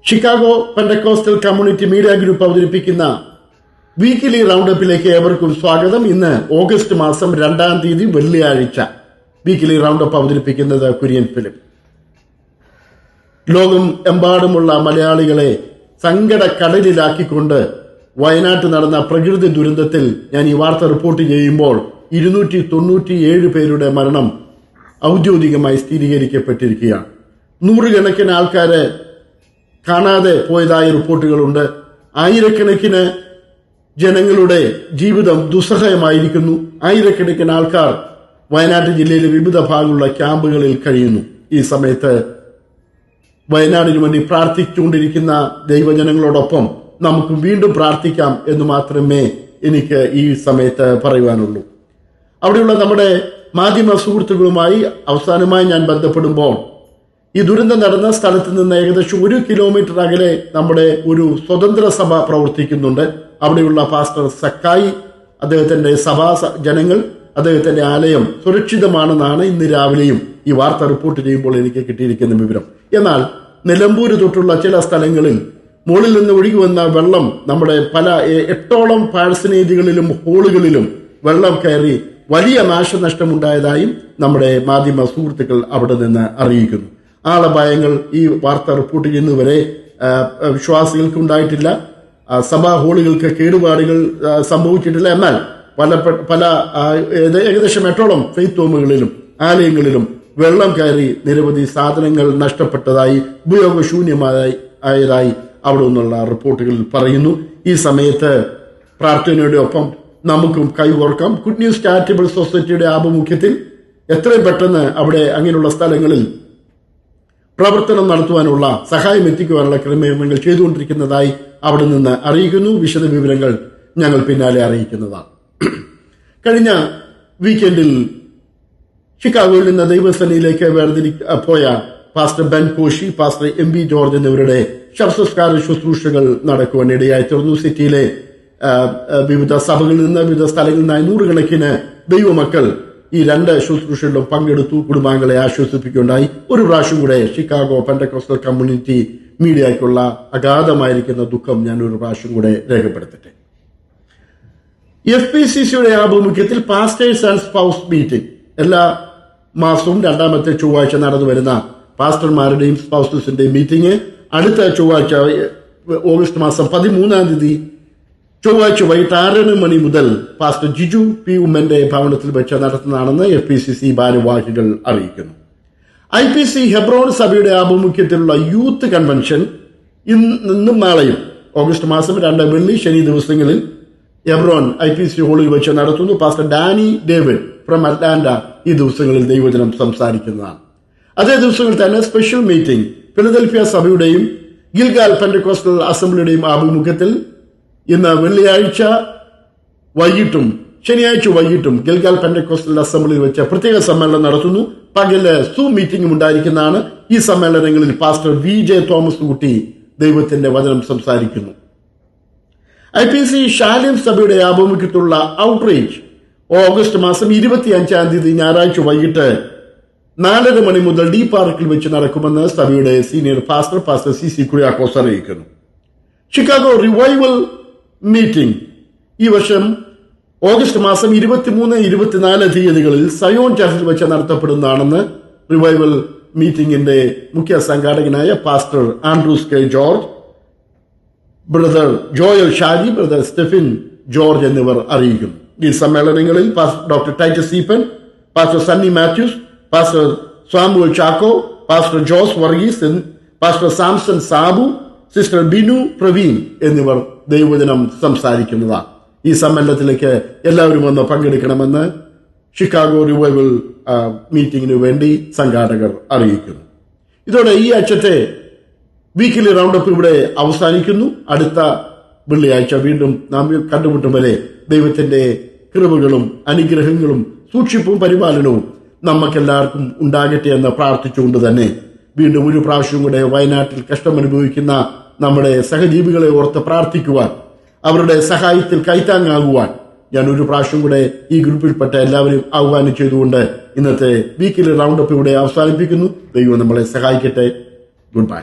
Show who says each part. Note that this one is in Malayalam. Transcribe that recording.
Speaker 1: ഷിക്കാഗോ പെന്റക്കോസ്റ്റൽ കമ്മ്യൂണിറ്റി മീഡിയ ഗ്രൂപ്പ് അവതരിപ്പിക്കുന്ന വീക്കിലി റൗണ്ടപ്പിലേക്ക് ഏവർക്കും സ്വാഗതം. ഇന്ന് ഓഗസ്റ്റ് മാസം 2-ാം തീയതി വെള്ളിയാഴ്ച. വീക്കിലി റൗണ്ടപ്പ് അവതരിപ്പിക്കുന്നത് കുര്യൻ ഫിലിപ്പ്. ലോകം എമ്പാടുമുള്ള മലയാളികളെ സങ്കടക്കടലിലാക്കിക്കൊണ്ട് വയനാട്ടിൽ നടന്ന പ്രകൃതി ദുരന്തത്തിൽ ഞാൻ ഈ വാർത്ത റിപ്പോർട്ട് ചെയ്യുമ്പോൾ 297 പേരുടെ മരണം ഔദ്യോഗികമായി സ്ഥിരീകരിക്കപ്പെട്ടിരിക്കുകയാണ്. നൂറുകണക്കിന് ആൾക്കാരെ കാണാതെ പോയതായ റിപ്പോർട്ടുകളുണ്ട്. ആയിരക്കണക്കിന് ജനങ്ങളുടെ ജീവിതം ദുസ്സഹമായിരിക്കുന്നു. ആയിരക്കണക്കിന് ആൾക്കാർ വയനാട് ജില്ലയിലെ വിവിധ ഭാഗങ്ങളുള്ള ക്യാമ്പുകളിൽ കഴിയുന്നു. ഈ സമയത്ത് വയനാടിനു വേണ്ടി പ്രാർത്ഥിച്ചുകൊണ്ടിരിക്കുന്ന ദൈവജനങ്ങളോടൊപ്പം നമുക്ക് വീണ്ടും പ്രാർത്ഥിക്കാം എന്ന് മാത്രമേ എനിക്ക് ഈ സമയത്ത് പറയുവാനുള്ളൂ. അവിടെയുള്ള നമ്മുടെ മാധ്യമ സുഹൃത്തുക്കളുമായി അവസാനമായി ഞാൻ ബന്ധപ്പെടുമ്പോൾ ഈ ദുരന്തം നടന്ന സ്ഥലത്ത് നിന്ന് ഏകദേശം 1 കിലോമീറ്റർ അകലെ നമ്മുടെ ഒരു സ്വതന്ത്ര സഭ പ്രവർത്തിക്കുന്നുണ്ട്. അവിടെയുള്ള പാസ്റ്റർ സക്കായി, അദ്ദേഹത്തിന്റെ സഭാ ജനങ്ങൾ, അദ്ദേഹത്തിന്റെ ആലയം സുരക്ഷിതമാണെന്നാണ് ഇന്ന് രാവിലെയും ഈ വാർത്ത റിപ്പോർട്ട് ചെയ്യുമ്പോൾ എനിക്ക് കിട്ടിയിരിക്കുന്ന വിവരം. എന്നാൽ നിലമ്പൂര് തൊട്ടുള്ള ചില സ്ഥലങ്ങളിൽ മുകളിൽ നിന്ന് ഒഴുകി വന്ന വെള്ളം നമ്മുടെ പല 8ഓളം പാഴ്സനേജുകളിലും ഹോളുകളിലും വെള്ളം കയറി വലിയ നാശനഷ്ടമുണ്ടായതായും നമ്മുടെ മാധ്യമ സുഹൃത്തുക്കൾ അവിടെ നിന്ന് അറിയിക്കുന്നു. ആളപായങ്ങൾ ഈ വാർത്ത റിപ്പോർട്ട് ചെയ്യുന്നവരെ വിശ്വാസികൾക്ക് ഉണ്ടായിട്ടില്ല. സഭാ ഹോളുകൾക്ക് കേടുപാടുകൾ സംഭവിച്ചിട്ടില്ല. എന്നാൽ പല ഏകദേശം 8ഓളം ഫെയ്ത്ത് ഹോമുകളിലും ആലയങ്ങളിലും വെള്ളം കയറി നിരവധി സാധനങ്ങൾ നഷ്ടപ്പെട്ടതായി, ഉപയോഗശൂന്യമായതായി അവിടെ നിന്നുള്ള റിപ്പോർട്ടുകളിൽ പറയുന്നു. ഈ സമയത്ത് പ്രാർത്ഥനയുടെ ഒപ്പം നമുക്കും കൈകോർക്കാം. ഗുഡ് ന്യൂസ് ചാരിറ്റബിൾ സൊസൈറ്റിയുടെ ആഭിമുഖ്യത്തിൽ എത്രയും പെട്ടെന്ന് അവിടെ അങ്ങനെയുള്ള സ്ഥലങ്ങളിൽ പ്രവർത്തനം നടത്തുവാനുള്ള സഹായം എത്തിക്കുവാനുള്ള ക്രമീകരണങ്ങൾ ചെയ്തുകൊണ്ടിരിക്കുന്നതായി അവിടെ നിന്ന് അറിയിക്കുന്നു. വിശദ വിവരങ്ങൾ ഞങ്ങൾ പിന്നാലെ അറിയിക്കുന്നതാണ്. കഴിഞ്ഞ വീക്കെൻഡിൽ ഷിക്കാഗോയിൽ നിന്ന് ദൈവസേനയിലേക്ക് പോയ pastor Ben Koshy, pastor MB George എന്നിവരുടെ ശവസംസ്കാര ശുശ്രൂഷകൾ നടക്കുവാനിടയായി തീർന്നു. സിറ്റിയിലെ വിവിധ സഭകളിൽ നിന്ന്, വിവിധ സ്ഥലങ്ങളിൽ നിന്നായി നൂറുകണക്കിന് ദൈവമക്കൾ ഈ 2 ശുശ്രൂഷകളിലും പങ്കെടുത്തു. കുടുംബാംഗങ്ങളെ ആശ്വസിപ്പിക്കുകയുണ്ടായി. ഒരു പ്രാവശ്യം കൂടെ ഷിക്കാഗോ പെന്റക്കോസ്റ്റൽ കമ്മ്യൂണിറ്റി മീഡിയയ്ക്കുള്ള അഗാധമായിരിക്കുന്ന ദുഃഖം ഞാൻ ഒരു പ്രാവശ്യം കൂടെ രേഖപ്പെടുത്തട്ടെ. FPCCയുടെ ആഭിമുഖ്യത്തിൽ പാസ്റ്റേഴ്സ് ആൻഡ് സ്പൗസ് മീറ്റിംഗ് എല്ലാ മാസവും 2ാമത്തെ ചൊവ്വാഴ്ച നടന്നു വരുന്ന പാസ്റ്റർമാരുടെയും സ്പൗസസിന്റെയും മീറ്റിംഗ് അടുത്ത ചൊവ്വാഴ്ച ഓഗസ്റ്റ് മാസം 13-ാം തീയതി ചൊവ്വാഴ്ച വൈകിട്ട് 6 മണി മുതൽ പാസ്റ്റർ ജിജു പി ഉമ്മന്റെ ഭവനത്തിൽ വെച്ച് നടത്തുന്നതാണെന്ന് FPCC ഭാരവാഹികൾ അറിയിക്കുന്നു. IPC ഹെബ്രോൺ സഭയുടെ ആഭിമുഖ്യത്തിലുള്ള യൂത്ത് കൺവെൻഷൻ ഇന്നും നാളെയും ഓഗസ്റ്റ് മാസം 2 വെള്ളി ശനി ദിവസങ്ങളിൽ ഹെബ്രോൺ IPC ഹാളിൽ വെച്ച് നടത്തുന്നു. Pastor Danny David from Atlanta ഈ ദിവസങ്ങളിൽ ദൈവജനം സംസാരിക്കുന്നതാണ്. അതേ ദിവസങ്ങളിൽ തന്നെ സ്പെഷ്യൽ മീറ്റിംഗ് ഫിലദൽഫിയ സഭയുടെയും ഗിൽഗാൽ പെന്റക്കോസ്റ്റൽ അസംബ്ലിയുടെയും ആഭിമുഖ്യത്തിൽ ഇന്ന് വെള്ളിയാഴ്ച വൈകിട്ടും ശനിയാഴ്ച വൈകിട്ടും ഗിൽഗാൽ പെന്റക്കോസ്റ്റൽ അസംബ്ലിയിൽ വെച്ച് പ്രത്യേക സമ്മേളനം നടത്തുന്നു. പകല് സൂം മീറ്റിംഗും ഉണ്ടായിരിക്കുന്നതാണ്. ഈ സമ്മേളനങ്ങളിൽ പാസ്റ്റർ VJ തോമസ് കുട്ടി ദൈവത്തിന്റെ വചനം സംസാരിക്കുന്നു. IPC ഷാലിം സഭയുടെ ആഭിമുഖ്യത്തിലുള്ള ഔട്ട്റീച്ച് ഓഗസ്റ്റ് മാസം 25-ാം തീയതി ഞായറാഴ്ച വൈകിട്ട് 4:30 മണി മുതൽ ഡി പാർക്കിൽ വെച്ച് നടക്കുമെന്ന് സഭയുടെ സീനിയർ പാസ്റ്റർ CC കുര്യാക്കോസ് അറിയിക്കുന്നു. ഷിക്കാഗോ റിവൈവൽ മീറ്റിംഗ് ഈ വർഷം ഓഗസ്റ്റ് മാസം 23, 24 തീയതികളിൽ സയോൺ ചർച്ചിൽ വെച്ച് നടത്തപ്പെടുന്നതാണെന്ന് റിവൈവൽ മീറ്റിംഗിന്റെ മുഖ്യ സംഘാടകനായ pastor Andrews K George, brother Joel Shaji, brother Steffin George എന്നിവർ അറിയിക്കുന്നു. ഈ സമ്മേളനങ്ങളിൽ doctor Titus Eapen, pastor Sunny Mathews, pastor Samuel Chacko, pastor Jose Varghese, pastor Samson Sabu, sister Binu Praveen എന്നിവർ ദൈവവചനം സംസാരിക്കുന്നതാണ്. ഈ സമ്മേളനത്തിലേക്ക് എല്ലാവരും വന്ന് പങ്കെടുക്കണമെന്ന് ഷിക്കാഗോ റിവൈവൽ മീറ്റിംഗിന് വേണ്ടി സംഘാടകർ അറിയിക്കുന്നു. ഇതോടെ ഈ ആഴ്ചത്തെ വീക്കിലി റൗണ്ടപ്പ് ഇവിടെ അവസാനിക്കുന്നു. അടുത്ത വെള്ളിയാഴ്ച വീണ്ടും നാം കണ്ടുമുട്ടും വരെ ദൈവത്തിന്റെ കൃപകളും അനുഗ്രഹങ്ങളും സൂക്ഷിപ്പും പരിപാലനവും നമുക്കെല്ലാവർക്കും ഉണ്ടാകട്ടെ എന്ന് പ്രാർത്ഥിച്ചുകൊണ്ട് തന്നെ വീണ്ടും ഒരു പ്രാവശ്യം കൂടെ വയനാട്ടിൽ കഷ്ടമനുഭവിക്കുന്ന നമ്മുടെ സഹജീവികളെ ഓർത്ത് പ്രാർത്ഥിക്കുവാൻ, അവരുടെ സഹായത്തിൽ കൈത്താങ്ങാകുവാൻ ഞാൻ ഒരു പ്രാവശ്യം കൂടെ ഈ ഗ്രൂപ്പിൽപ്പെട്ട എല്ലാവരും ആഹ്വാനം ചെയ്തുകൊണ്ട് ഇന്നത്തെ വീക്കിലി റൗണ്ടപ്പ് ഇവിടെ അവസാനിപ്പിക്കുന്നു. ദൈവം നമ്മളെ സഹായിക്കട്ടെ. Good bye.